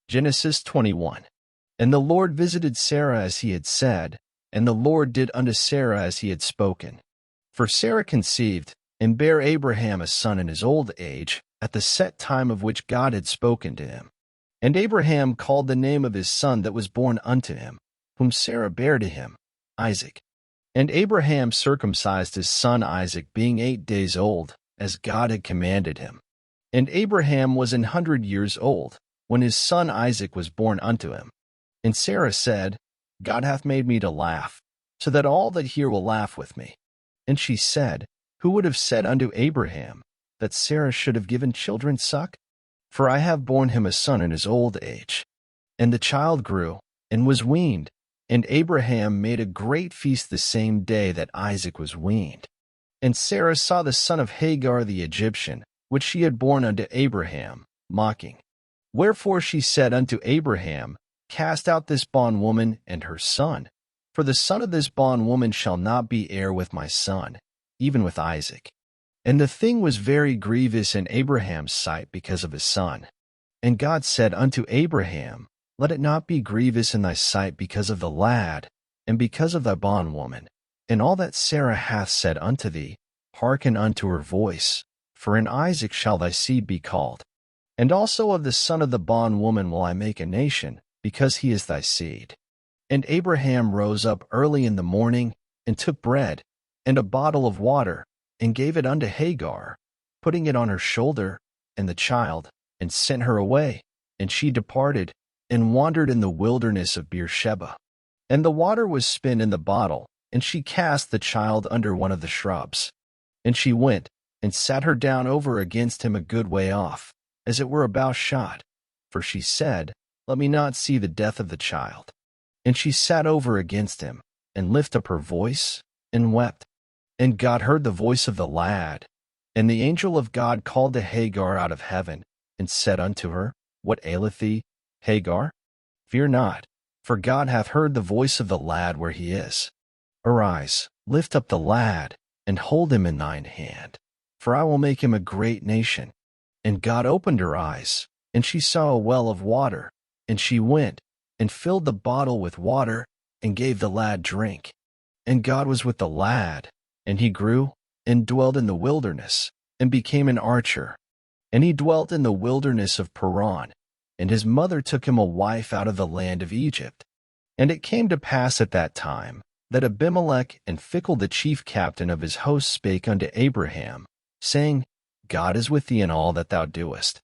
Genesis 21. And the Lord visited Sarah as he had said, and the Lord did unto Sarah as he had spoken. For Sarah conceived, and bare Abraham a son in his old age, at the set time of which God had spoken to him. And Abraham called the name of his son that was born unto him, whom Sarah bare to him, Isaac. And Abraham circumcised his son Isaac, being 8 days old, as God had commanded him. And Abraham was 100 years old, when his son Isaac was born unto him. And Sarah said, God hath made me to laugh, so that all that hear will laugh with me. And she said, Who would have said unto Abraham, that Sarah should have given children suck? For I have borne him a son in his old age. And the child grew, and was weaned, and Abraham made a great feast the same day that Isaac was weaned. And Sarah saw the son of Hagar the Egyptian, which she had borne unto Abraham, mocking. Wherefore she said unto Abraham, Cast out this bondwoman and her son, for the son of this bondwoman shall not be heir with my son, even with Isaac. And the thing was very grievous in Abraham's sight because of his son. And God said unto Abraham, Let it not be grievous in thy sight because of the lad, and because of thy bondwoman. And all that Sarah hath said unto thee, hearken unto her voice, for in Isaac shall thy seed be called. And also of the son of the bondwoman will I make a nation, because he is thy seed. And Abraham rose up early in the morning, and took bread, and a bottle of water, and gave it unto Hagar, putting it on her shoulder, and the child, and sent her away. And she departed, and wandered in the wilderness of Beersheba. And the water was spent in the bottle, and she cast the child under one of the shrubs. And she went, and sat her down over against him a good way off, as it were about shot. For she said, Let me not see the death of the child. And she sat over against him, and lifted up her voice, and wept. And God heard the voice of the lad. And the angel of God called to Hagar out of heaven, and said unto her, What aileth thee, Hagar? Fear not, for God hath heard the voice of the lad where he is. Arise, lift up the lad, and hold him in thine hand, for I will make him a great nation. And God opened her eyes, and she saw a well of water, and she went, and filled the bottle with water, and gave the lad drink. And God was with the lad, and he grew, and dwelt in the wilderness, and became an archer. And he dwelt in the wilderness of Paran, and his mother took him a wife out of the land of Egypt. And it came to pass at that time, that Abimelech and Phicol the chief captain of his host spake unto Abraham, saying, God is with thee in all that thou doest.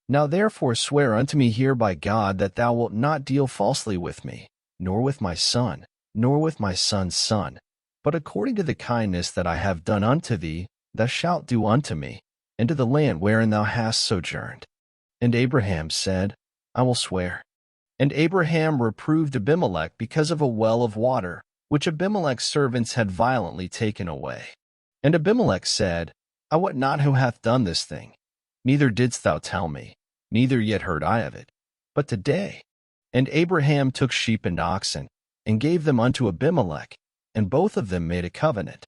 Now therefore swear unto me here by God that thou wilt not deal falsely with me, nor with my son, nor with my son's son, but according to the kindness that I have done unto thee, thou shalt do unto me, and to the land wherein thou hast sojourned. And Abraham said, I will swear. And Abraham reproved Abimelech because of a well of water, which Abimelech's servants had violently taken away. And Abimelech said, I wot not who hath done this thing, neither didst thou tell me, neither yet heard I of it, but today. And Abraham took sheep and oxen, and gave them unto Abimelech, and both of them made a covenant.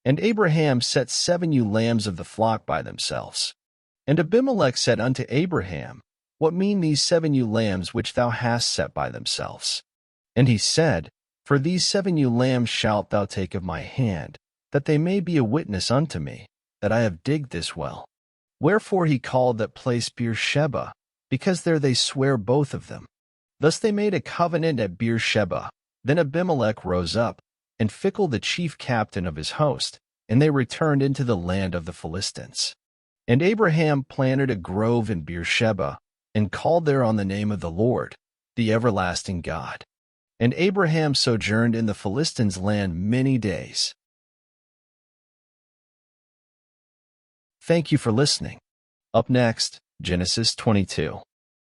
And Abraham set 7 ewe lambs of the flock by themselves. And Abimelech said unto Abraham, What mean these 7 ewe lambs which thou hast set by themselves? And he said, For these 7 ewe lambs shalt thou take of my hand, that they may be a witness unto me, that I have digged this well. Wherefore he called that place Beersheba, because there they swear both of them. Thus they made a covenant at Beersheba. Then Abimelech rose up, and Phicol the chief captain of his host, and they returned into the land of the Philistines. And Abraham planted a grove in Beersheba, and called there on the name of the Lord, the everlasting God. And Abraham sojourned in the Philistines' land many days. Thank you for listening. Up next, Genesis 22.